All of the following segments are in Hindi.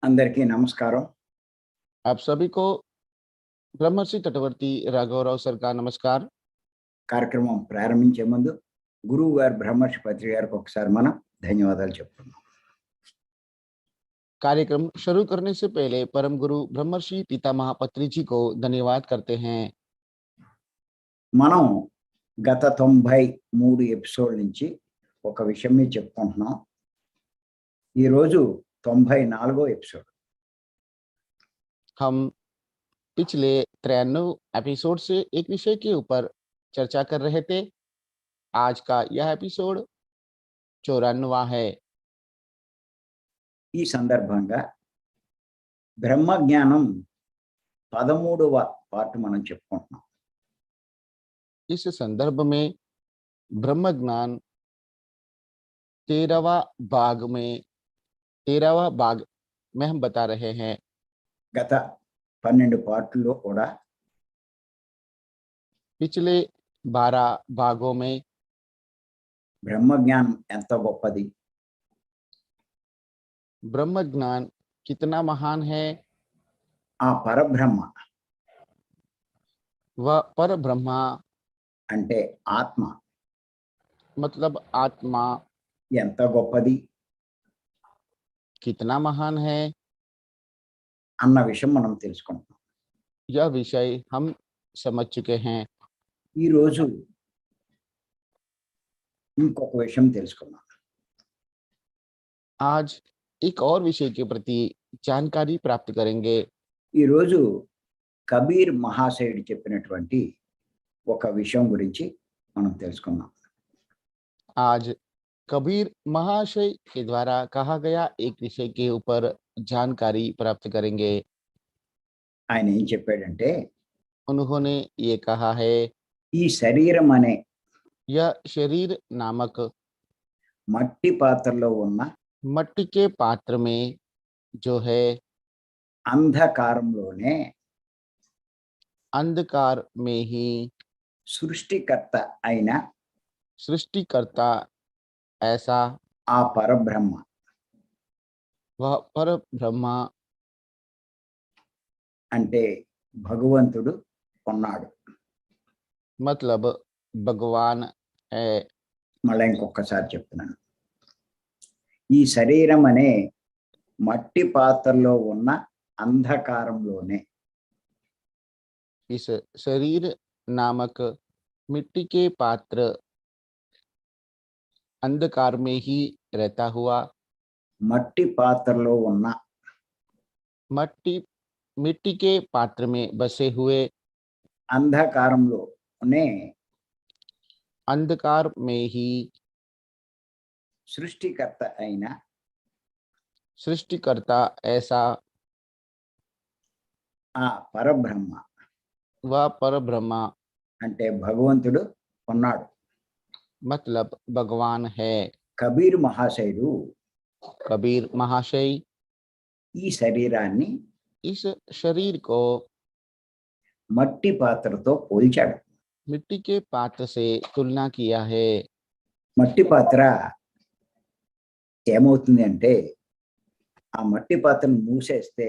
అందరికీ నమస్కారం. आप सभी को ब्रह्मर्षि तटवर्ती राघवराव सर का नमस्कार। కార్యక్రమం ప్రారంభించే ముందు గురువు గారు బ్రహ్మర్షి పత్రి గారికి ఒకసారి మనం ధన్యవాదాలు చెప్పుకుందాం. कार्यक्रम शुरू करने से पहले परम गुरु ब्रह्मर्षि पितामह पत्री जी को धन्यवाद करते हैं। మనం గత 93 ఎపిసోడ్ నుంచి ఒక విషయం మీద చెప్పుకుంటున్నాం. ఈరోజు 94వ ఎపిసోడ్. हम पिछले 93 एपिसोड से एक विषय के ऊपर चर्चा कर रहे थे। आज का यह एपिसोड 94वां है। ఈ సందర్భంగా బ్రహ్మ జ్ఞానం 13వ పార్ట్ మనం చెప్పుకుంటున్నాం. इस संदर्भ में ब्रह्म ज्ञान 13वां भाग में हम बता रहे हैं। గత 12 పార్టుల్లో కూడా पिछले 12 भागों में బ్రహ్మ జ్ఞానం ఎంత గొప్పది, ब्रह्म ज्ञान कितना महान है, ఆ పరబ్రహ్మ वह पर ब्रह्म అంటే ఆత్మ मतलब आत्मा ఎంత గొప్పది कितना महान है, అన్న విషయం మనం తెలుసుకుంటాం. यह विषय हम समझ चुके हैं। ఈరోజు ఇంకొక విషయం తెలుసుకుందాం. आज एक और विषय के प्रति जानकारी प्राप्त करेंगे। ఈరోజు కబీర్ మహాశయుడు చెప్పినటువంటి ఒక విషయం గురించి మనం తెలుసుకుందాం. आज कबीर महाशय के द्वारा कहा गया एक विषय के ऊपर जानकारी प्राप्त करेंगे। ఆయన ఏం చెప్పాడంటే, उन्होंने ये कहा है, ఈ శరీరం అనే यह शरीर नामक మట్టి పాత్రలో ఉన్న मट्टी के पात्र में जो है అంధకారంలోనే अंधकार में ही సృష్టికర్త అయిన सृष्टिकर्ता ऐसा ఆ పరబ్రహ్మ वह पर ब्रह्म అంటే భగవంతుడు ఉన్నాడు. मतलब भगवान है। మళ్ళీ ఇంకొకసారి చెప్తున్నాను, ఈ శరీరం అనే మట్టి పాత్రలో ఉన్న అంధకారంలోనే इस शरीर नामक मिट्टी के पात्र अंधकार में ही रहता हुआ మట్టి పాత్రలో ఉన్న मिट्टी के पात्र में बसे हुए అంధకారంలోనే अंधकार में ही సృష్టికర్త అయిన सृष्टिकर्ता ऐसा ఆ పరబ్రహ్మ वह पर ब्रह्म అంటే భగవంతుడు ఉన్నాడు. मतलब भगवान है। కబీర్ మహాశయుడు कबीर महाशय ఈ శరీరాన్ని इस शरीर को మట్టి పాత్రతో పోల్చాడు. मिट्टी के पात्र से तुलना किया है। మట్టి పాత్ర ఏమవుతుంది అంటే, ఆ మట్టి పాత్రను మూసేస్తే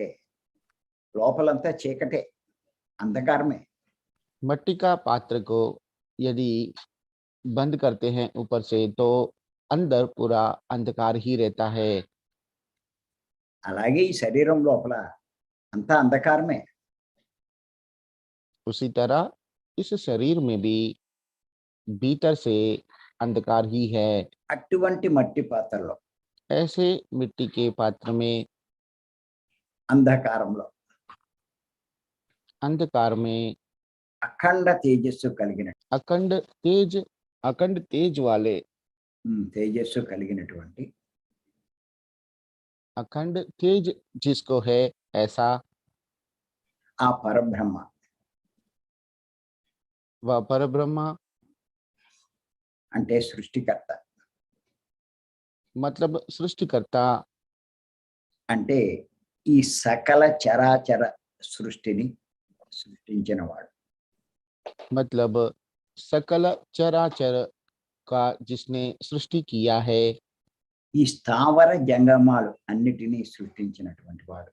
లోపలంతా చీకటే, అంధకారమే. मट्टी का पात्र को यदि बंद करते हैं ऊपर से तो अंदर पूरा अंधकार ही रहता है। అలాగే ఈ శరీరం లోపల అంతా అంధకారమే. उसी तरह इस शरीर में भी भीतर से अंधकार ही है। అటువంటి మట్టి పాత్రలో ऐसे मिट्टी के पात्र में అంధకారంలో अंधकार में అఖండ తేజస్సు కలిగిన अखंड तेज वाले తేజస్సు కలిగినటువంటి अखंड तेज जिसको है ऐसा ఆ పరబ్రహ్మ वह पर ब्रह्म అంటే సృష్టికర్త, मतलब सृष्टिकर्ता అంటే ఈ సకల చరాచర సృష్టిని సృష్టించినవాడు. मतलब सकल चराचर का जिसने सृष्टि किया है। ఈ స్థావర జంగమాలు అన్నిటినీ సృష్టించినటువంటి వాడు.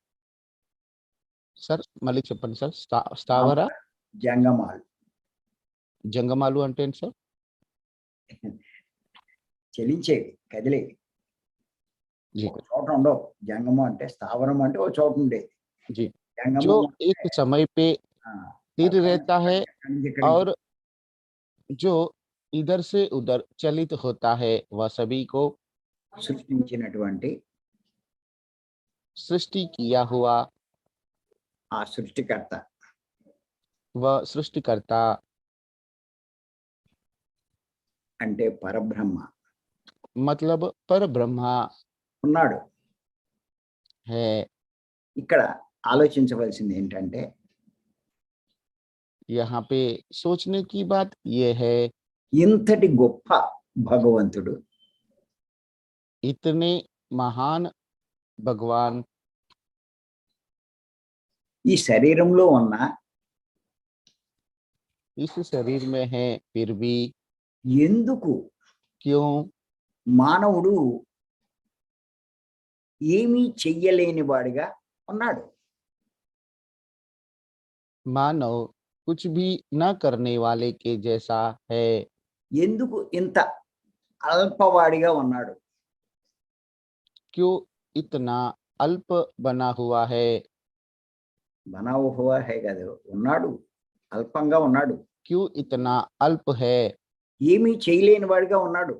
సార్ మళ్ళీ చెప్పండి సార్. స్థావర జంగమాలు జంగమాలు అంటే ఏంటి సార్? చలించేవి, కదిలేవి. जी ఒక చోట ఉండవు. జంగమం అంటే స్థావరం అంటే ఒక చోట ఉండేది. जी జంగమం जो అంటే एक समय पे ఆ, स्थिर అక్కడి रहता है అక్కడి నుంచి ఇక్కడికి और जो इधर से उधर चलित होता है, वह सभी को సృష్టించినటువంటి सृष्टि किया हुआ ఆ సృష్టికర్త. वह सृष्टिकर्ता అంటే పరబ్రహ్మ मतलब परब्रह्मा ఉన్నాడు. है। ఇక్కడ ఆలోచించవలసింది ఏంటంటే यहाँ पे सोचने की बात ये है, ఇంతటి గొప్ప భగవంతుడు इतने महान भगवान ఈ శరీరంలో ఉన్న इस शरीर में है, फिर भी ఎందుకు क्यों మానవుడు ఏమీ చెయ్యలేని వాడిగా ఉన్నాడు? मानव कुछ भी न करने वाले के जैसा है? ఎందుకు ఇంత అల్పవాడిగా ఉన్నాడు? क्यों इतना अल्प बना हुआ है? బనావు హువా హే కాదు, ఉన్నాడు, అల్పంగా ఉన్నాడు, क्यों इतना अल्प है? ఏమీ చేయలేని వాడిగా ఉన్నాడు.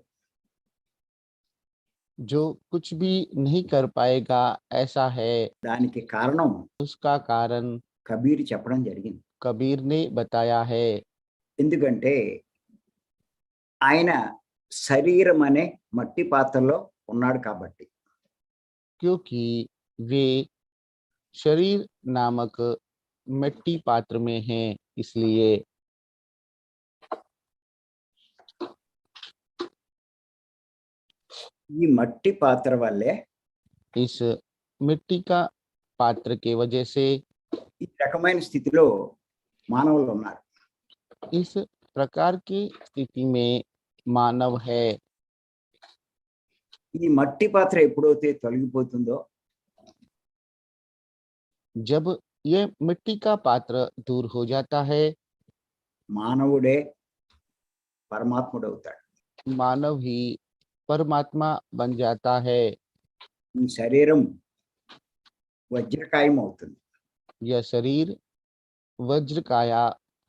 जो कुछ भी नहीं कर पाएगा ऐसा है। దానికి కారణం उसका कारण కబీర్ చెప్పడం జరిగింది. कबीर ने बताया है। ఎందుకంటే ఆయన శరీరం అనే మట్టి పాత్రలో ఉన్నాడు కాబట్టి. क्योंकि वे शरीर नामक मिट्टी पात्र में हैं, इसलिए ఈ మట్టి పాత్ర వల్లే इस मिट्टी का पात्र के वजह से ఈ రకమైన స్థితిలో మానవులు ఉన్నారు. इस प्रकार की स्थिति में मानव है। ఈ మట్టి పాత్ర ఎప్పుడైతే తొలగిపోతుందో जब ये मिट्टी का पात्र दूर हो जाता है, మానవుడే పరమాత్ముడు అవుతాడు. मानव ही परमात्मा बन जाता है। ఈ శరీరం వజ్రకాయం అవుతుంది. यह शरीर वज्र काया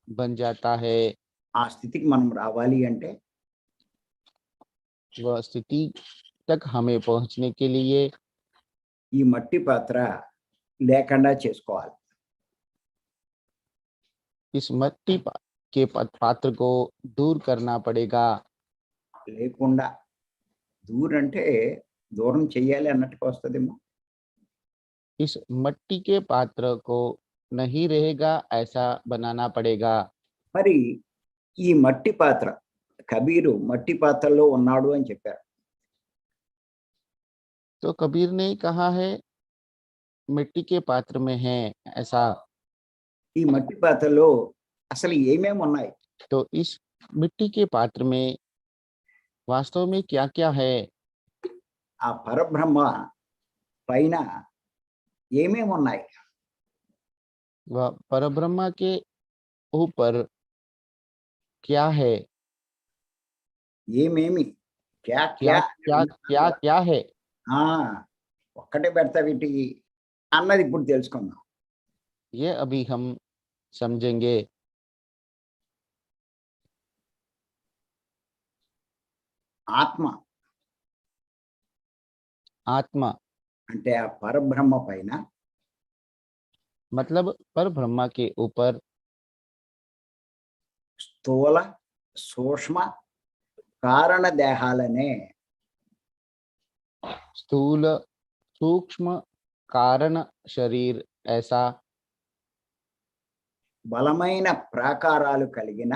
बन जाता है। ఆ స్థితికి మనం రావాలి అంటే वह स्थिति तक हमें पहुंचने के लिए ఈ మట్టి పాత్ర లేకుండా చేసుకోవాలి. इस मिट्टी के पात्र को दूर करना पड़ेगा। లేకుండా అంటే దూరం చెయ్యాలి అన్నట్టుగా వస్తుందేమో. इस मिट्टी के पात्र को नहीं रहेगा ऐसा बनाना पड़ेगा। మరి ఈ మట్టి పాత్ర కబీరు మట్టి పాత్రలో ఉన్నాడు అని చెప్పారు. तो कबीर ने कहा है मिट्टी के पात्र में है ऐसा। ఈ మట్టి పాత్రలో అసలు ఏమేమి ఉన్నాయి? तो इस मिट्टी के पात्र में वास्तव में क्या क्या है? ఆ పరబ్రహ్మ పైన ఏమేమి ఉన్నాయి? वह परब्रह्मा के ऊपर क्या है? ఏమేమి క్యా क्या క్యా क्या क्या क्या है? ఆ, ఒక్కటే పెడతా వీటి అన్నది ఇప్పుడు తెలుసుకుందాం. ये अभी हम समझेंगे। ఆత్మ आत्मा అంటే ఆ పరబ్రహ్మ పైన मतलब परब्रह्मा के ऊपर స్థూల సూక్ష్మ కారణ దేహాలనే स्थूल सूक्ष्म कारण शरीर ऐसा బలమైన ప్రాకారాలు కలిగిన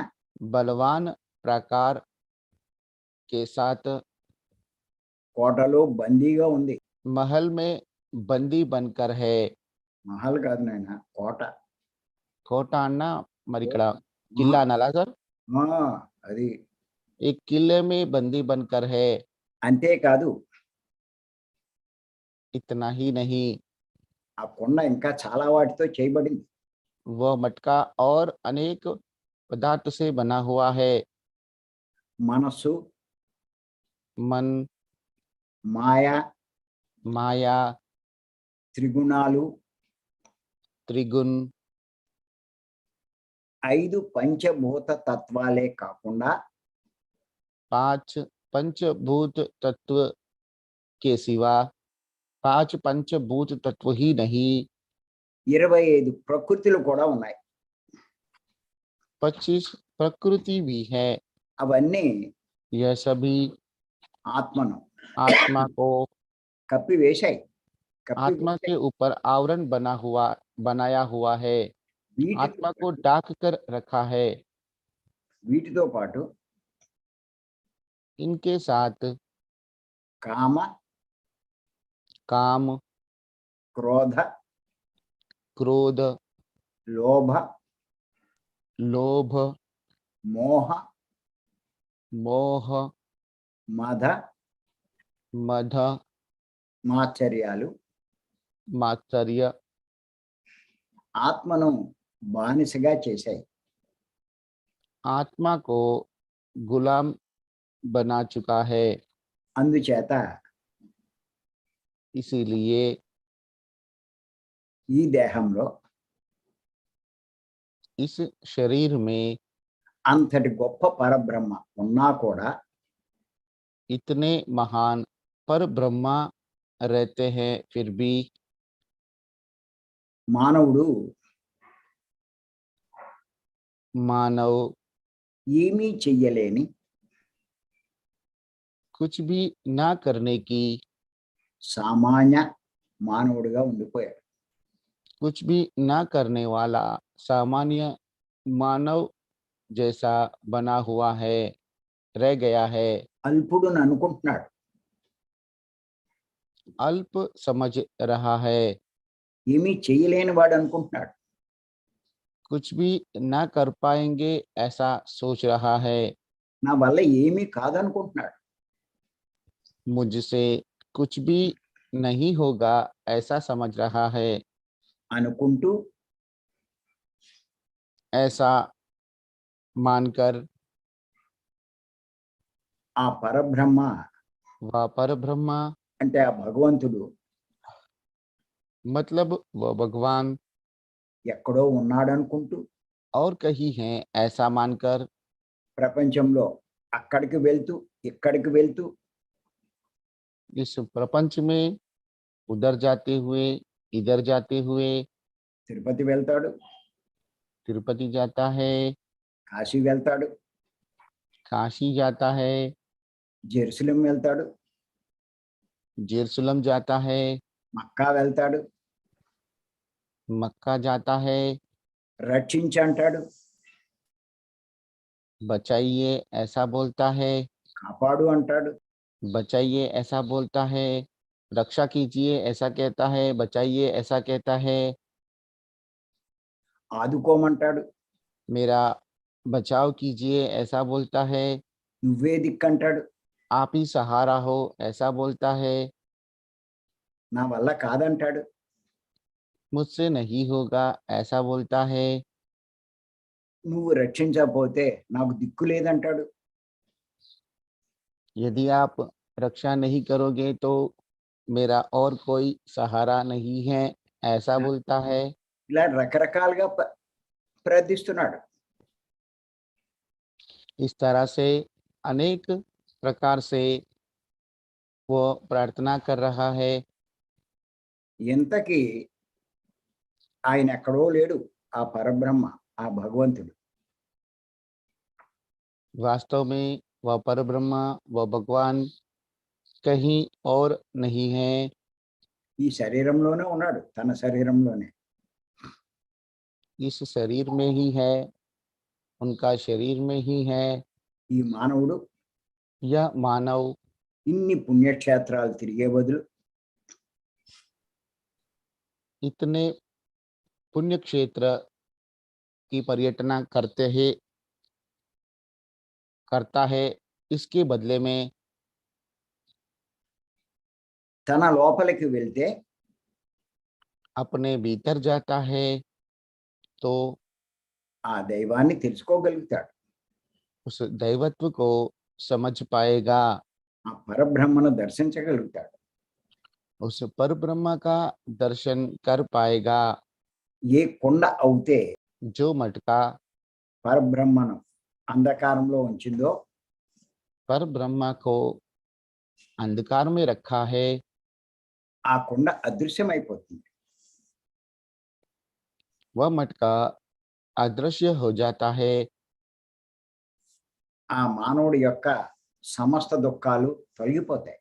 बलवान प्रकार के साथ కోటలో బందీగా ఉంది. महल में बंदी बनकर है। మహల్ కాదు నాయన, కోట. కోట అన్న మరి ఇక్కడ किला అనాలా సార్? అది एक किले में बंदी बनकर है। అంతేకాదు इतना ही नहीं, ఆ కుండ ఇంకా చాలా వాటితో చేయబడింది. वह मटका और अनेक पदार्थ से बना हुआ है। మనస్సు, मन, మాయ, माया, త్రిగుణాలు, त्रिगुण, 5 పంచభూత తత్వాలే కాకుండా 5 पंचभूत तत्व के सिवा, 5 पंचभूत तत्व ही नहीं, 25 ప్రకృతులు కూడా ఉన్నాయి. 25 प्रकृति भी है। అవన్నీ यह सभी ఆత్మను आत्मा को, కప్పివేశాయి. आत्मा के ऊपर आवरण बनाया हुआ है, వీటితో आत्मा को ढाक कर रखा है। వీటితో పాటు इनके साथ కామ, काम, క్రోధ, क्रोध, లోభ, लोभ, మోహ, मोह, మద, मद, మాచర్యాలు मात्सर्य ఆత్మను బానిసగా చేశాయి. आत्मा को गुलाम बना चुका है। అందుచేత इसीलिए ఈ దేహంలో इस शरीर में అంతటి గొప్ప పరబ్రహ్మ ఉన్నా కూడా इतने महान पर ब्रह्मा रहते हैं, फिर भी మానవుడు मानव ఏమీ చెయ్యలేని कुछ भी ना करने की, సామాన్య మానవుడిగా ఉండిపోయాడు. कुछ भी ना करने वाला सामान्य मानव जैसा बना हुआ है, रह गया है। అల్పుడుని అనుకుంటున్నాడు. अल्प समझ रहा है, ఏమీ చెయ్యలేని వాడు అనుకుంటున్నాడు. कुछ भी ना कर पाएंगे ऐसा सोच रहा है, నా వల్ల ఏమీ కాదనుకుంటున్నాడు. मुझसे कुछ भी नहीं होगा ऐसा समझ रहा है। అనుకుంటూ ऐसा मानकर ఆ పరబ్రహ్మ वह परब्रह्म, అంటే ఆ భగవంతుడు मतलब वह भगवान ఎక్కడో ఉన్నాడు అనుకుంటూ और कहीं है ऐसा मानकर ప్రపంచంలో అక్కడికి వెళ్తూ ఇక్కడికి వెళ్తూ इस प्रपंच में उधर जाते हुए, इधर जाते हुए, తిరుపతి వెళ్తాడు, तिरुपति जाता है, కాశీ వెళ్తాడు, काशी जाता है, జెరూసలేం వెళ్తాడు, जेरूसलम जाता है, మక్కా వెళ్తాడు, मक्का जाता है, రక్షించంటాడు, बचाइए ऐसा बोलता है, కాపాడు అంటాడు, बचाइए ऐसा बोलता है, रक्षा कीजिए ऐसा कहता है, बचाइए ऐसा कहता है, ఆదుకోమంటాడు, मेरा बचाव कीजिए ऐसा बोलता है, నువ్వే దిక్కంటాడు, आप ही सहारा हो ऐसा बोलता है, నా వల్ల కాదంటాడు, मुझसे नहीं होगा ऐसा बोलता है, నువ్వు రక్షించకపోతే నాకు దిక్కు లేదంటాడు. यदि आप रक्षा नहीं करोगे तो मेरा और कोई सहारा नहीं है ऐसा बोलता है। ఇలా రకరకాలుగా ప్రార్థిస్తున్నాడు. इस तरह से अनेक प्रकार से वो प्रार्थना कर रहा है। ఇంతకీ ఆయన ఎక్కడో లేడు, ఆ పరబ్రహ్మ, ఆ భగవంతుడు. वास्तव में वह परब्रह्म, वह भगवान कहीं और नहीं है, ఈ శరీరంలోనే ఉన్నాడు, తన శరీరంలోనే. इस शरीर में ही है, उनका शरीर में ही है। ఈ మానవుడు यह मानव ఇన్ని పుణ్యక్షేత్రాలు తిరిగే బదులు इतने पुण्य क्षेत्र की पर्यटना करता है, इसके बदले में తన లోపలికి వెళ్తే अपने भीतर जाता है तो ఆ దైవాన్ని తెలుసుకోగలుగుతాడు. उस दैवत्व को समझ पाएगा, ఆ పరబ్రహ్మను దర్శించగలుగుతాడు. उस पर ब्रह्म का दर्शन कर पाएगा। ఏ కొండ అవుతే जो मटका పరబ్రహ్మను అంధకారంలో ఉంచిందో पर ब्रह्म को अंधकार में रखा है, ఆ కొండ అదృశ్యమైపోతుంది. वह मटका अदृश्य हो जाता है। ఆ మానవుడి యొక్క సమస్త దుఃఖాలు తొలగిపోతాయి.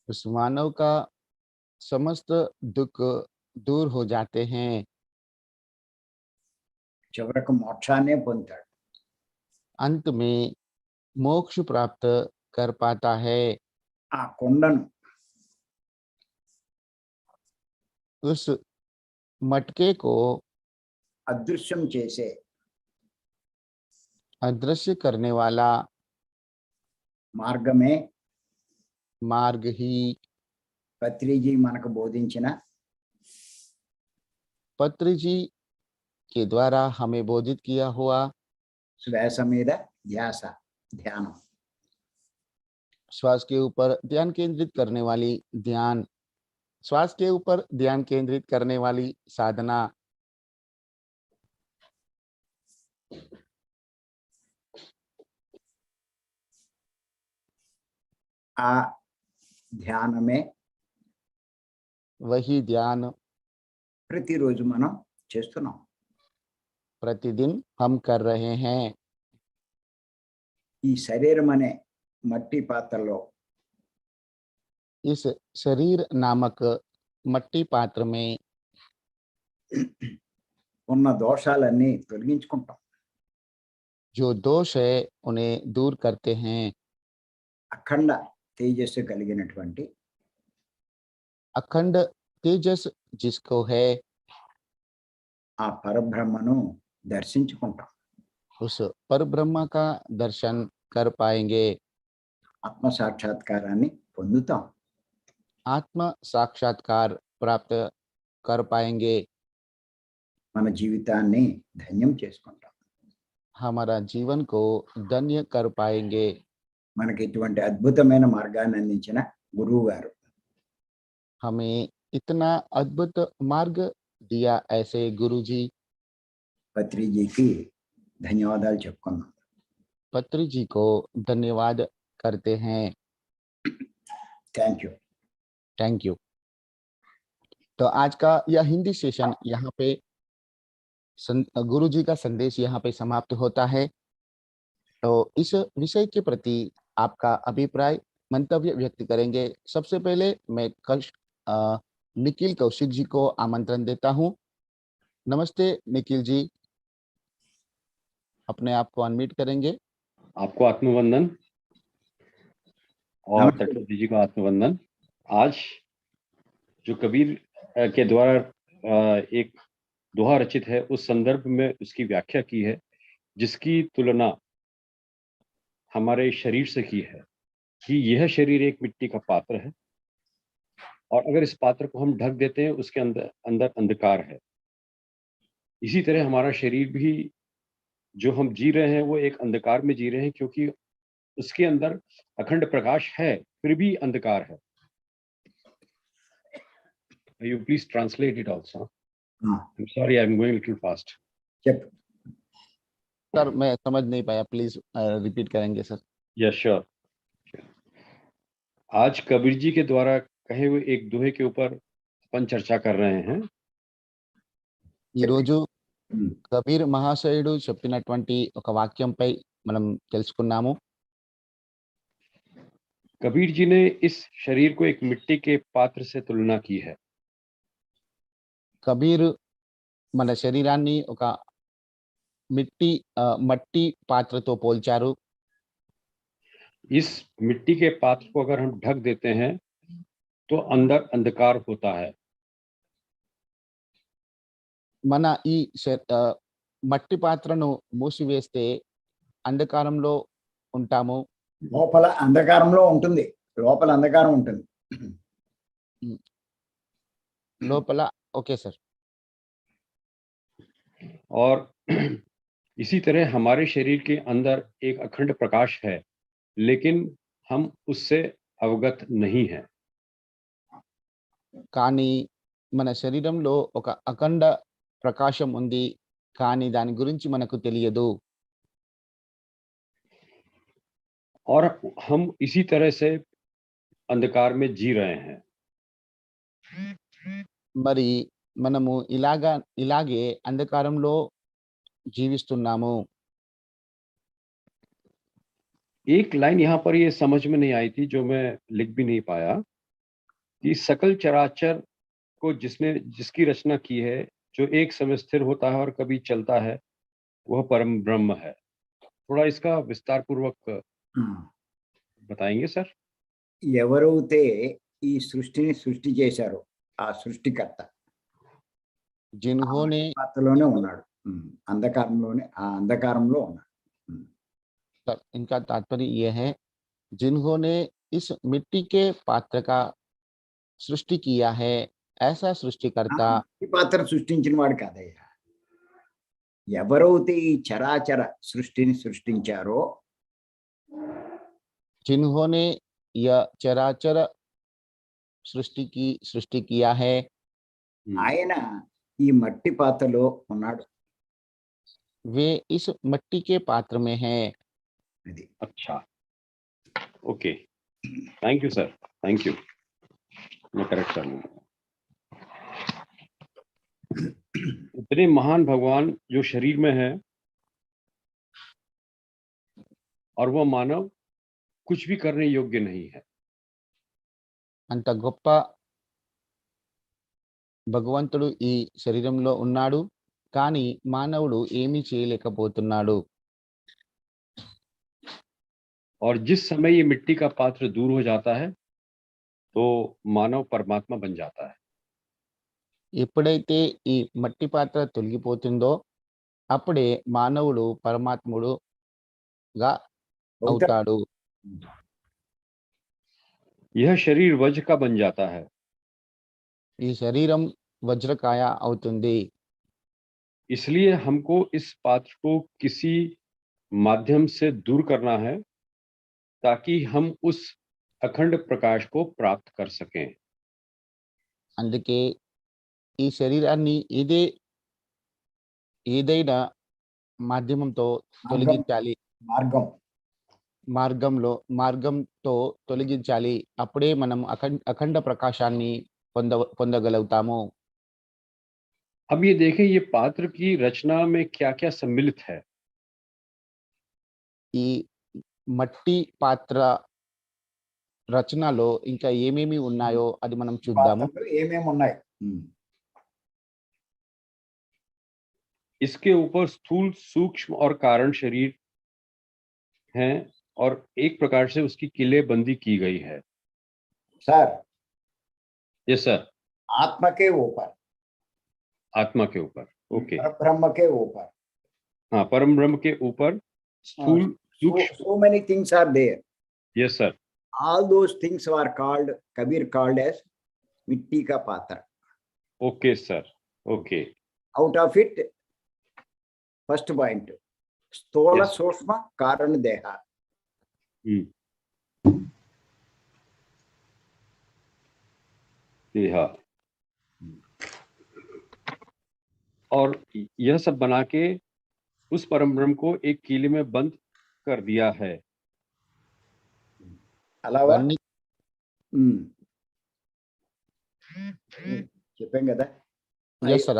उस मानव का समस्त दुख दूर हो जाते हैं, చివరకు మోక్షాన్నే పొందుతాడు. अंत में मोक्ष प्राप्त कर पाता है। ఆ కొండను उस मटके को అదృశ్యం చేసే अदृश्य करने वाला మార్గమే मार्ग ही పత్రిజీ మనకు బోధించిన पत्री जी के द्वारा हमें बोधित किया हुआ శ్వాస మీద ధ్యాస ధ్యానం. श्वास के ऊपर ध्यान केंद्रित करने वाली ध्यान, श्वास के ऊपर ध्यान केंद्रित करने वाली साधना, ఆ ధ్యానమే वही ध्यान ప్రతిరోజు మనం చేస్తున్నాం. प्रतिदिन हम कर रहे हैं। ఈ శరీరం అనే మట్టి పాత్రలో इस शरीर नामक मट्टी पात्र में ఉన్న దోషాలన్నీ తొలగించుకుంటాం. जो दोष है उन्हें दूर करते हैं। అఖండ తేజస్సు కలిగినటువంటి अखंड तेजस जिसको है ఆ పరబ్రహ్మను దర్శించుకుంటాం. उस पर ब्रह्म का दर्शन कर पाएंगे, ఆత్మ సాక్షాత్కారాన్ని పొందుతాం. आत्म साक्षात्कार प्राप्त कर पाएंगे, మన జీవితాన్ని ధన్యం చేసుకుంటాం. हमारा जीवन को धन्य कर पाएंगे। మనకి ఇటువంటి అద్భుతమైన మార్గాన్ని అందించిన గురువు గారు हमें इतना अद्भुत मार्ग दिया ऐसे गुरुजी, పత్రిజీకి ధన్యవాదాలు చెప్పుకున్నాం. पत्री जी को धन्यवाद करते हैं। Thank you. Thank you. तो आज का यह हिंदी सेशन यहाँ पे गुरु जी का संदेश यहाँ पे समाप्त होता है। तो इस विषय के प्रति आपका अभिप्राय मंतव्य व्यक्त करेंगे। सबसे पहले मैं निखिल कौशिक जी को आमंत्रण देता हूँ। नमस्ते निखिल जी, अपने आप को अनम्यूट करेंगे। आपको आत्मवंदन और नमस्ते। तटवर्ती जी को आत्मवंदन। आज जो कबीर के द्वारा एक दोहा रचित है, उस संदर्भ में उसकी व्याख्या की है, जिसकी तुलना हमारे शरीर से की है कि यह शरीर एक मिट्टी का पात्र है और अगर इस पात्र को हम ढक देते हैं, उसके अंदर अंधकार है। इसी तरह हमारा शरीर भी जो हम जी रहे हैं वो एक अंधकार में जी रहे हैं, क्योंकि उसके अंदर अखंड प्रकाश है फिर भी अंधकार है। You please translate it also. I'm sorry, I'm going a little fast. చెప్పు. सर मैं समझ नहीं पाया, प्लीज रिपीट करेंगे सर। Yes, sure. आज कबीर जी के द्वारा कहे हुए एक दोहे के ऊपर अपन चर्चा कर रहे हैं। ఈ రోజు కబీర్ మహాశయుడు చెప్పినటువంటి ఒక వాక్యంపై మనం తెలుసుకున్నాము। कबीर जी ने इस शरीर को एक मिट्टी के पात्र से तुलना की है। కబీర్ మన శరీరాన్ని ఒక మట్టి పాత్రతో పోల్చారు। इस मिट्टी के पात्र को अगर हम ढक देते हैं तो अंदर अंधकार होता है। మన ఈ మట్టి పాత్రను మూసివేస్తే అంధకారంలో ఉంటాము। లోపల అంధకారంలో ఉంటుంది. లోపల అంధకారం ఉంటుంది. లోపల ఓకే सर। और इसी तरह हमारे शरीर के अंदर एक अखंड प्रकाश है, लेकिन हम उससे अवगत नहीं हैं। కానీ మన శరీరంలో ఒక అఖండ ప్రకాశం ఉంది, కానీ దాని గురించి మనకు తెలియదు। और हम इसी तरह से अंधकार में जी रहे हैं। మరి మనము ఇలాగే అంధకారంలో జీవిస్తున్నాము। एक लाइन यहाँ पर ये समझ में नहीं आई थी, जो मैं लिख भी नहीं पाया, कि सकल चराचर को जिसकी रचना की है, जो एक समय स्थिर होता है और कभी चलता है, वह परम ब्रह्म है। थोड़ा इसका विस्तार पूर्वक बताएंगे सर? ఎవరైతే ఈ సృష్టిని సృష్టి చేశారో ఆ సృష్టికర్త जिन्होंने పాత్రలోనే ఉన్నాడు, అంధకారంలోనే, ఆ అంధకారంలో ఉన్నాడు। सर इनका तात्पर्य यह है, जिन्होंने इस मिट्टी के पात्र का सृष्टि किया है, ऐसा सृष्टिकर्ता ఈ పాత్ర సృష్టించిన వాడు కాదయ్యా। ఎవరైతే ఈ చరాచర సృష్టిని సృష్టించారో, जिन्होंने यह चराचर सृष्टि किया है, ఆయన ఈ మట్టి పాత్రలో ఉన్నాడు। वे इस मिट्टी के पात्र में है। అది अच्छा, okay, thank you sir, thank you, मैं करेक्ट कर लूंगा। इतने महान भगवान जो शरीर में है, और वह मानव कुछ भी करने योग्य नहीं है। అంత గొప్ప భగవంతుడు ఈ శరీరంలో ఉన్నాడు, కానీ మానవుడు ఏమీ చేయలేకపోతున్నాడు। और जिस समय ये मिट्टी का पात्र दूर हो जाता है, तो मानव परमात्मा बन जाता है। ఎప్పుడైతే ఈ మట్టి పాత్ర తొలగిపోతుందో అప్పుడే మానవుడు పరమాత్ముడుగా అవుతాడు। यह शरीर वज्र का बन जाता है, ఈ శరీరం వజ్రకాయ అవుతుంది। इसलिए हमको इस पात्र को किसी माध्यम से दूर करना है, ताकि हम उस अखंड प्रकाश को प्राप्त कर सकें। అందుకే ఈ శరీరాన్ని ఏదైనా మాధ్యమంతో తొలగించాలి, మార్గంతో తొలగించాలి, అప్పుడే మనం అఖండ ప్రకాశాన్ని పొందగలుగుతాము। अब ये देखें, ये पात्र की रचना में क्या क्या सम्मिलित है। ఈ మట్టి పాత్ర రచనలో ఇంకా ఏమేమి ఉన్నాయో అది మనం చూద్దాము। ఏమేమి ఉన్నాయి? इसके ऊपर स्थूल, सूक्ष्म और कारण शरीर हैं, और एक प्रकार से उसकी किलेबंदी की गई है। Sir, yes sir. आत्मा के ऊपर, आत्मा के ऊपर, ओके। ब्रह्म के ऊपर, हाँ, परम ब्रह्म के ऊपर स्थूल, सूक्ष्म, so many things are there. Yes sir. All those things were called, Kabir called as मिट्टी का पात्र। Okay sir, okay. Out of it, first point, स्थूल Yes. सूक्ष्म कारण देह। हाँ, और यह सब बना के उस परम ब्रह्म को एक कीले में बंद कर दिया है। अलावा చెప్పాం కదా। यस सर,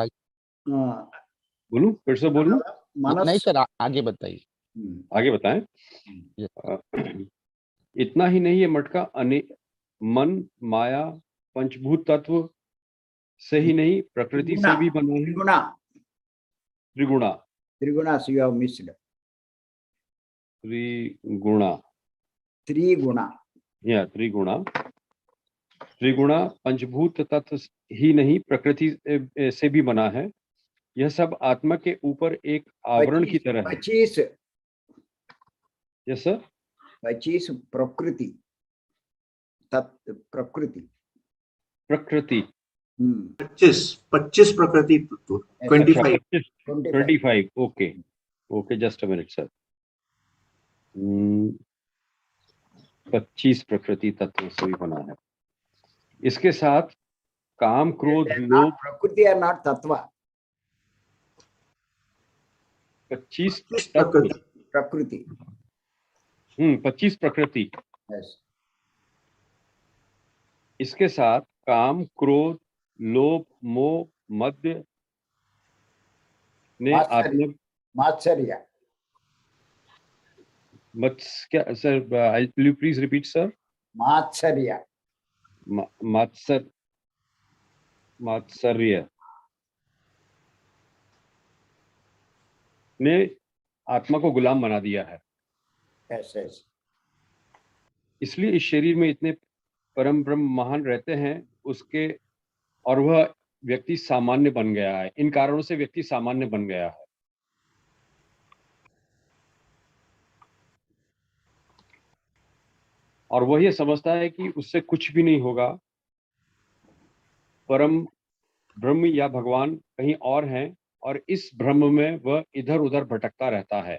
बोलूं, फिर से बोलूं? नहीं सर, आगे बताइए। आगे बताएं। इतना ही नहीं, ये मटका मन, माया, पंचभूत तत्व से ही नहीं, प्रकृति से भी बना है। त्रिगुणा, त्रिगुणा, so you have missed. त्रिगुणा पंचभूत तत्व ही नहीं, प्रकृति से भी बना है। यह सब आत्मा के ऊपर एक आवरण की तरह है। 25, यस सर। 25 प्रकृति, प्रकृति। प्रकृति। 25 प्रकृति तत्व। 25। 25। Okay okay, just a minute sir. 25 प्रकृति तत्व से भी बना है। इसके साथ काम, क्रोध, लोभ। प्रकृति आर नॉट तत्व। 25 प्रकृति। 25 प्रकृति। Yes. इसके साथ काम, क्रोध, लोभ, मोह, मद्य ने आत्म मात्सर्य। क्या sir? Will you please repeat sir? मात्सर्य। मात्सर्य ने आत्मा को गुलाम बना दिया है। Yes, yes. इसलिए इस शरीर में इतने परम ब्रह्म महान रहते हैं उसके, और वह व्यक्ति सामान्य बन गया है। इन कारणों से व्यक्ति सामान्य बन गया है। और वह ये समझता है कि उससे कुछ भी नहीं होगा, परम ब्रह्म या भगवान कहीं और हैं, और इस भ्रम में वह इधर उधर भटकता रहता है।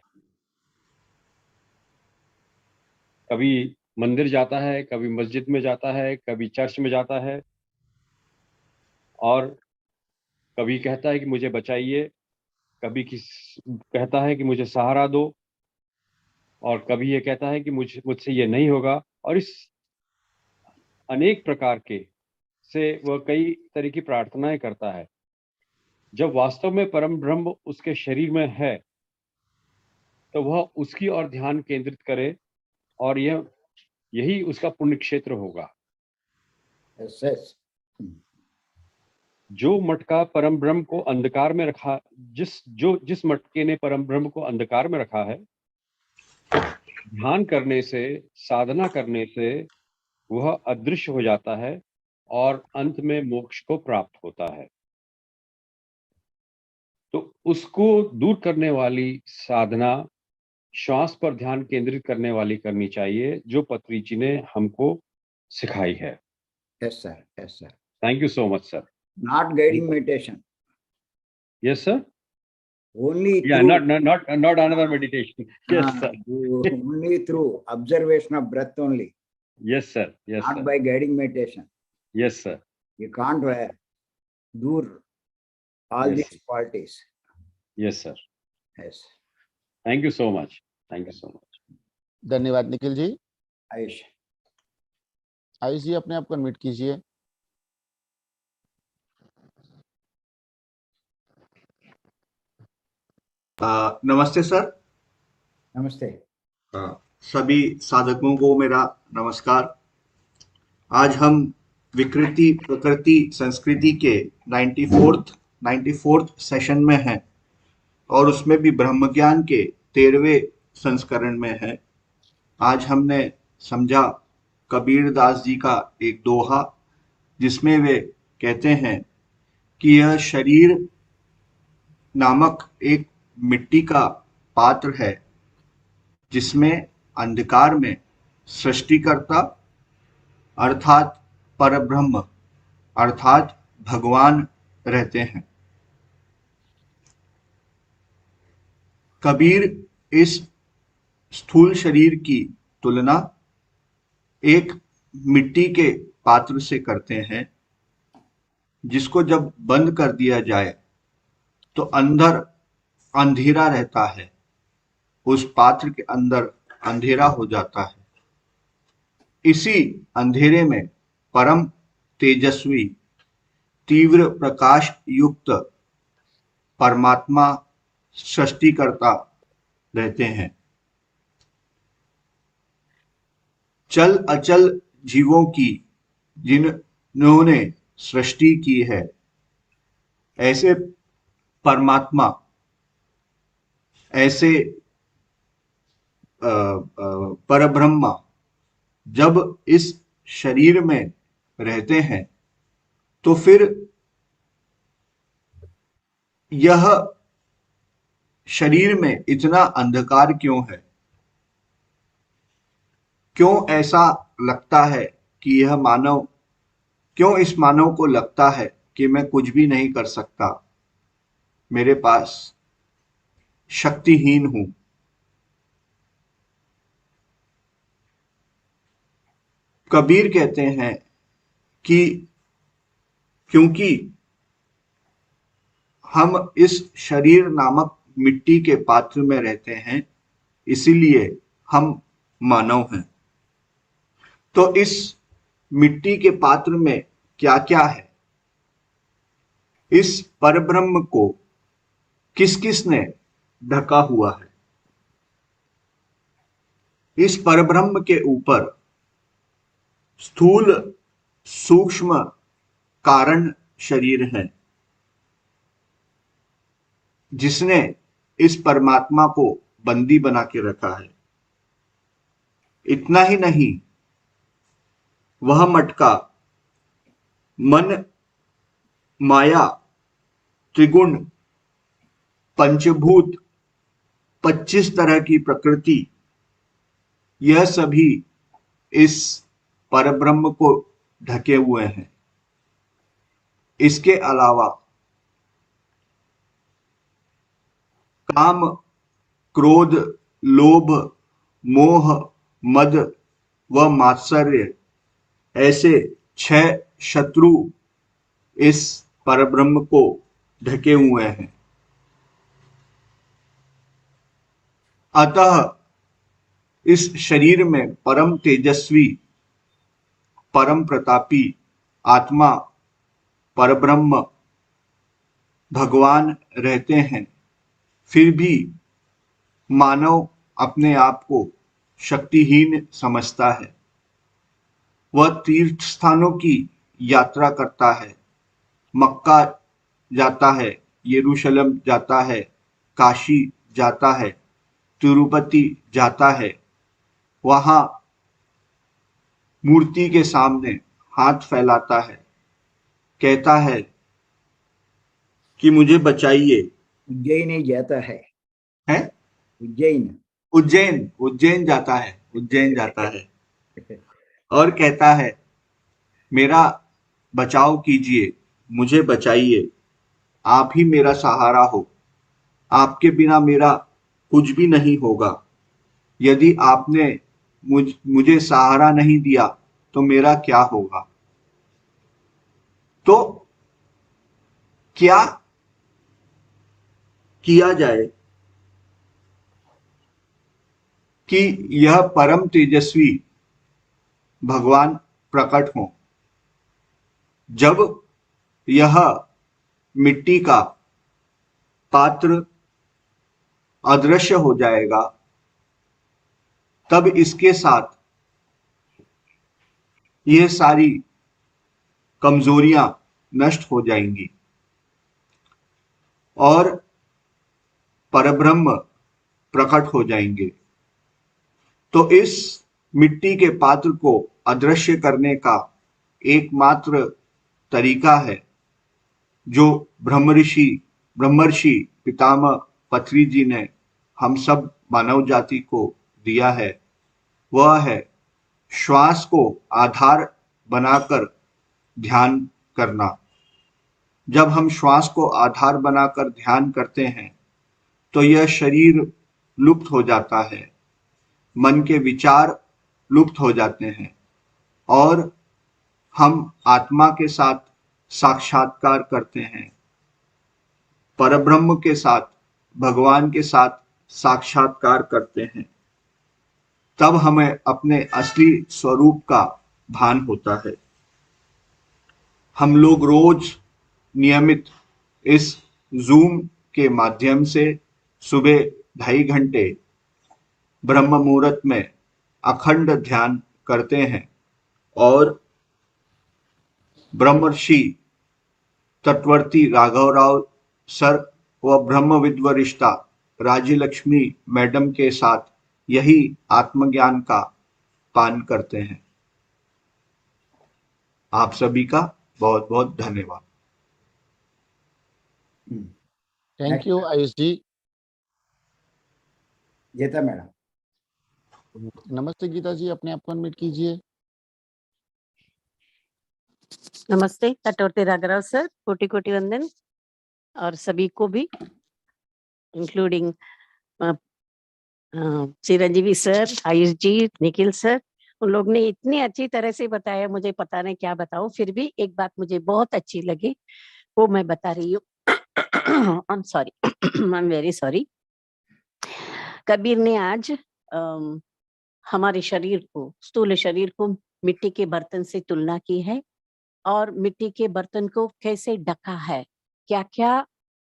कभी मंदिर जाता है, कभी मस्जिद में जाता है, कभी चर्च में जाता है, और कभी कहता है कि मुझे बचाइए, कभी कहता है कि मुझे सहारा दो, और कभी ये कहता है कि मुझसे ये नहीं होगा। और इस अनेक प्रकार के से वह कई तरह की प्रार्थनाएं करता है। जब वास्तव में परम ब्रह्म उसके शरीर में है तो वह उसकी ओर ध्यान केंद्रित करे, और यही उसका पुण्य क्षेत्र होगा। Yes, yes. जो मटका परम ब्रह्म को अंधकार में रखा, जिस मटके ने परम ब्रह्म को अंधकार में रखा है, ध्यान करने से, साधना करने से वह अदृश्य हो जाता है और अंत में मोक्ष को प्राप्त होता है। तो उसको दूर करने वाली साधना श्वास पर ध्यान केंद्रित करने वाली करनी चाहिए, जो पत्री जी ने हमको सिखाई है। Yes, sir. Yes, sir. Thank you so much sir. Not guiding meditation. Yes sir. Only Yeah, through. not another meditation. Yes sir. Only through observation of breath only. Yes sir. Yes Not sir. by guiding meditation. Yes sir. You can't do all Yes, these sir. qualities. Yes sir. Yes. Thank you so much. Thank you so much. धन्यवाद निखिल जी। आयुष। आयुष जी अपने आप को अनम्यूट कीजिए। नमस्ते सर। नमस्ते। सभी साधकों को मेरा नमस्कार। आज हम विकृति प्रकृति संस्कृति के 94th सेशन में हैं, और उसमें भी ब्रह्म ज्ञान के 13वें संस्करण में है। आज हमने समझा कबीर दास जी का एक दोहा, जिसमें वे कहते हैं कि यह शरीर नामक एक मिट्टी का पात्र है, जिसमें अंधकार में सृष्टिकर्ता अर्थात परब्रह्म अर्थात भगवान रहते हैं। कबीर इस स्थूल शरीर की तुलना एक मिट्टी के पात्र से करते हैं, जिसको जब बंद कर दिया जाए तो अंदर अंधेरा रहता है, उस पात्र के अंदर अंधेरा हो जाता है। इसी अंधेरे में परम तेजस्वी तीव्र प्रकाश युक्त परमात्मा सृष्टिकर्ता रहते हैं। चल अचल जीवों की जिन्होंने सृष्टि की है, ऐसे परमात्मा, ऐसे परब्रह्मा जब इस शरीर में रहते हैं तो फिर यह शरीर में इतना अंधकार क्यों है? क्यों ऐसा लगता है कि यह मानव क्यों इस मानव को लगता है कि मैं कुछ भी नहीं कर सकता, मेरे पास शक्तिहीन हूं। कबीर कहते हैं कि क्योंकि हम इस शरीर नामक मिट्टी के पात्र में रहते हैं, इसीलिए हम मानव हैं। तो इस मिट्टी के पात्र में क्या क्या है? इस परब्रह्म को किस किस ने ढका हुआ है? इस परब्रह्म के ऊपर स्थूल सूक्ष्म कारण शरीर है, जिसने इस परमात्मा को बंदी बना के रखा है। इतना ही नहीं, वह मटका मन, माया, त्रिगुण, पंचभूत, 25 तरह की प्रकृति, यह सभी इस परब्रह्म को ढके हुए हैं। इसके अलावा काम, क्रोध, लोभ, मोह, मद व मात्सर्य, ऐसे 6 शत्रु इस परब्रह्म को ढके हुए हैं। अतः इस शरीर में परम तेजस्वी, परम प्रतापी आत्मा परब्रह्म भगवान रहते हैं। फिर भी मानव अपने आप को शक्तिहीन समझता है। वह तीर्थ स्थानों की यात्रा करता है, मक्का जाता है, यरूशलेम जाता है, काशी जाता है, तिरुपति जाता है। वहां मूर्ति के सामने हाथ फैलाता है, कहता है कि मुझे बचाइए। उज्जैन ही जाता है। हैं? उज्जैन उज्जैन जाता है और कहता है, मेरा बचाव कीजिए, मुझे बचाइए, आप ही मेरा सहारा हो, आपके बिना मेरा कुछ भी नहीं होगा। यदि आपने मुझे सहारा नहीं दिया तो मेरा क्या होगा? तो क्या किया जाए कि यह परम तेजस्वी भगवान प्रकट हो? जब यह मिट्टी का पात्र अदृश्य हो जाएगा, तब इसके साथ यह सारी कमजोरियां नष्ट हो जाएंगी और परब्रह्म प्रकट हो जाएंगे। तो इस मिट्टी के पात्र को अदृश्य करने का एकमात्र तरीका है जो ब्रह्मर्षि पितामह पत्री जी ने हम सब मानव जाति को दिया है। वह है श्वास को आधार बनाकर ध्यान करना। जब हम श्वास को आधार बनाकर ध्यान करते हैं तो यह शरीर लुप्त हो जाता है, मन के विचार लुप्त हो जाते हैं और हम आत्मा के साथ साक्षात्कार करते हैं, परब्रह्म के साथ, भगवान के साथ साक्षात्कार करते हैं। तब हमें अपने असली स्वरूप का भान होता है। हम लोग रोज नियमित इस जूम के माध्यम से सुबह 2.5 घंटे ब्रह्म मुहूर्त में अखंड ध्यान करते हैं और ब्रह्मर्षि तटवर्ती राघवराव सर व ब्रह्म विद्वरिष्ठा राज्य लक्ष्मी मैडम के साथ यही आत्मज्ञान का पान करते हैं। आप सभी का बहुत बहुत धन्यवाद। Thank you Ayush ji. Geeta madam. नमस्ते गीता जी, अपने आप को अनम्यूट कीजिए। नमस्ते कटौती राघराव सर, कोटि कोटि वंदन और सभी को भी इंक्लूडिंग चिरंजीवी सर, आयुष जी, निखिल सर, उन लोग ने इतनी अच्छी तरह से बताया, मुझे पता नहीं क्या बताऊं, फिर भी एक बात मुझे बहुत अच्छी लगी, वो मैं बता रही हूँ। I am sorry, I am very sorry. Kabir ने आज हमारे शरीर को, स्थूल शरीर को मिट्टी के बर्तन से तुलना की है और मिट्टी के बर्तन को कैसे ढका है, क्या क्या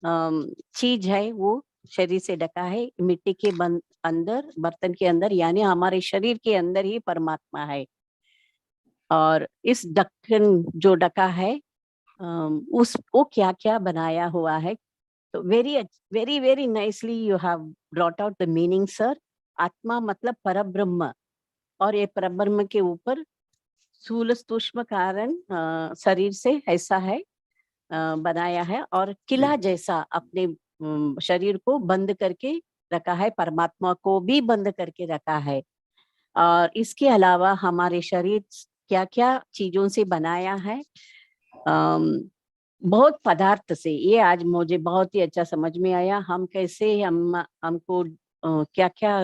चीज है वो शरीर से ढका है। मिट्टी के अंदर, बर्तन के अंदर, यानी हमारे शरीर के अंदर ही परमात्मा है। और इस ढक्कन जो ढका है वो क्या क्या बनाया हुआ है। तो very very very nicely you have brought out the meaning sir. आत्मा मतलब परब्रह्म, और ये परब्रह्म के ऊपर स्थूल सूक्ष्म कारण शरीर से ऐसा है बनाया है, और किला जैसा अपने शरीर को बंद करके रखा है, परमात्मा को भी बंद करके रखा है। और इसके अलावा हमारे शरीर क्या क्या चीजों से बनाया है, बहुत पदार्थ से। ये आज मुझे बहुत ही अच्छा समझ में आया, हम कैसे हमको क्या क्या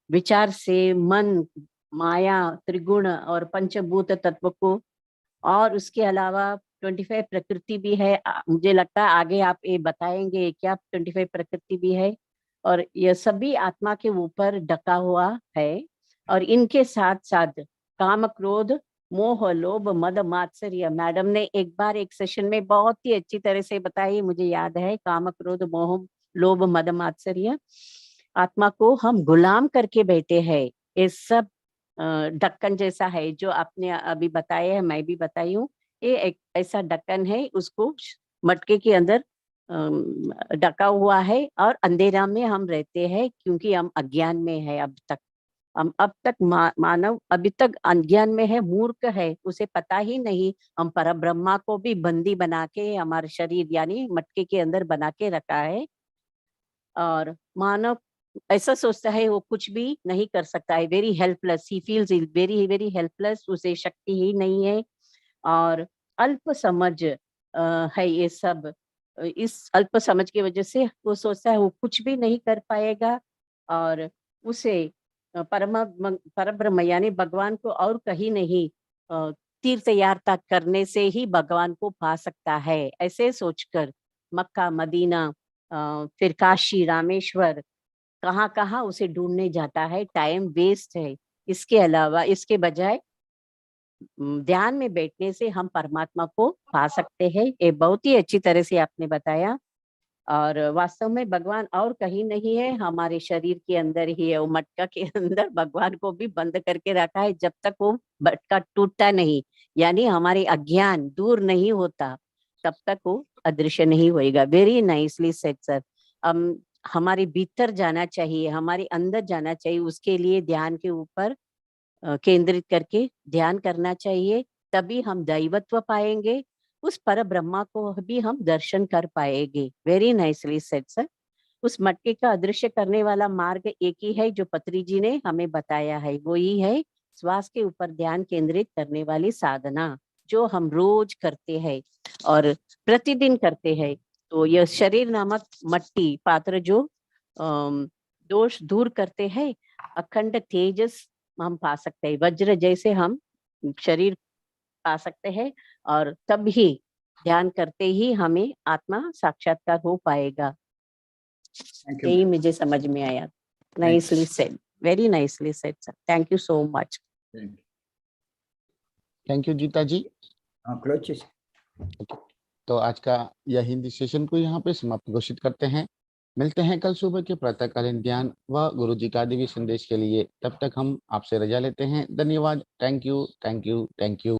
विचार से मन, माया, त्रिगुण और पंचभूत तत्व को, और उसके अलावा 25 प्रकृति भी है। मुझे लगता है आगे आप ये बताएंगे क्या 25 प्रकृति भी है, और यह सभी आत्मा के ऊपर ढका हुआ है। और इनके साथ साथ काम, क्रोध, मोह, लोभ, मद, मात्सर्य, मैडम ने एक बार एक सेशन में बहुत ही अच्छी तरह से बताई, मुझे याद है। काम, क्रोध, मोह, लोभ, मद, मात्सर्य, आत्मा को हम गुलाम करके बैठे हैं। ये सब ढक्कन जैसा है जो आपने अभी बताया है, मैं भी बताई हूँ। ये एक ऐसा ढक्कन है, उसको मटके के अंदर ढका हुआ है, और अंधेरा में हम रहते हैं क्योंकि हम अज्ञान में है। अब तक मानव अभी तक अज्ञान में है, मूर्ख है, उसे पता ही नहीं। हम परब्रह्मा को भी बंदी बना के हमारे शरीर यानी मटके के अंदर बना के रखा है, और मानव ऐसा सोचता है वो कुछ भी नहीं कर सकता है। Very helpless, he feels very very helpless, उसे शक्ति ही नहीं है, और अल्प समझ है ये सब। इस अल्प समझ की वजह से वो सोचता है वो कुछ भी नहीं कर पाएगा, और उसे परब्रह्म यानी भगवान को और कहीं नहीं तीर्थ यात्रा करने से ही भगवान को पा सकता है, ऐसे सोचकर मक्का, मदीना, फिर काशी, रामेश्वर, कहाँ कहाँ उसे ढूंढने जाता है। टाइम वेस्ट है। इसके अलावा, इसके बजाय ध्यान में बैठने से हम परमात्मा को पा सकते हैं। ये बहुत ही अच्छी तरह से आपने बताया, और वास्तव में भगवान और कहीं नहीं है, हमारे शरीर के अंदर ही है। वो मटका के अंदर भगवान को भी बंद करके रखा है। जब तक वो मटका टूटता नहीं, यानी हमारे अज्ञान दूर नहीं होता, तब तक वो अदृश्य नहीं होएगा। Very nicely said sir. हमारे भीतर जाना चाहिए, हमारे अंदर जाना चाहिए, उसके लिए ध्यान के ऊपर केंद्रित करके ध्यान करना चाहिए, तभी हम दैवत्व पाएंगे, उस पर ब्रह्मा को भी हम दर्शन कर पाएंगे। Very nicely said sir. उस मटके का अदृश्य करने वाला मार्ग एक ही है जो पत्री जी ने हमें बताया है, वो ही है श्वास के ऊपर ध्यान केंद्रित करने वाली साधना, जो हम रोज करते हैं और प्रतिदिन करते हैं। तो यह शरीर नामक मट्टी पात्र जो दोष दूर करते हैं, अखंड तेजस हम पा सकते हैं, वज्र जैसे हम शरीर पा सकते हैं, और तब ही ध्यान करते ही हमें आत्मा साक्षात्कार हो पाएगा। यही मुझे समझ में आया। Nicely said, very nicely said sir, thank you so much. Thank you Geeta ji. Close చేసి तो आज का यह हिंदी सेशन को यहाँ पे समाप्त घोषित करते हैं। मिलते हैं कल सुबह के प्रातःकालीन ध्यान व गुरु जी का दिव्य संदेश के लिए। तब तक हम आपसे रजा लेते हैं। धन्यवाद। Thank you, thank you, thank you.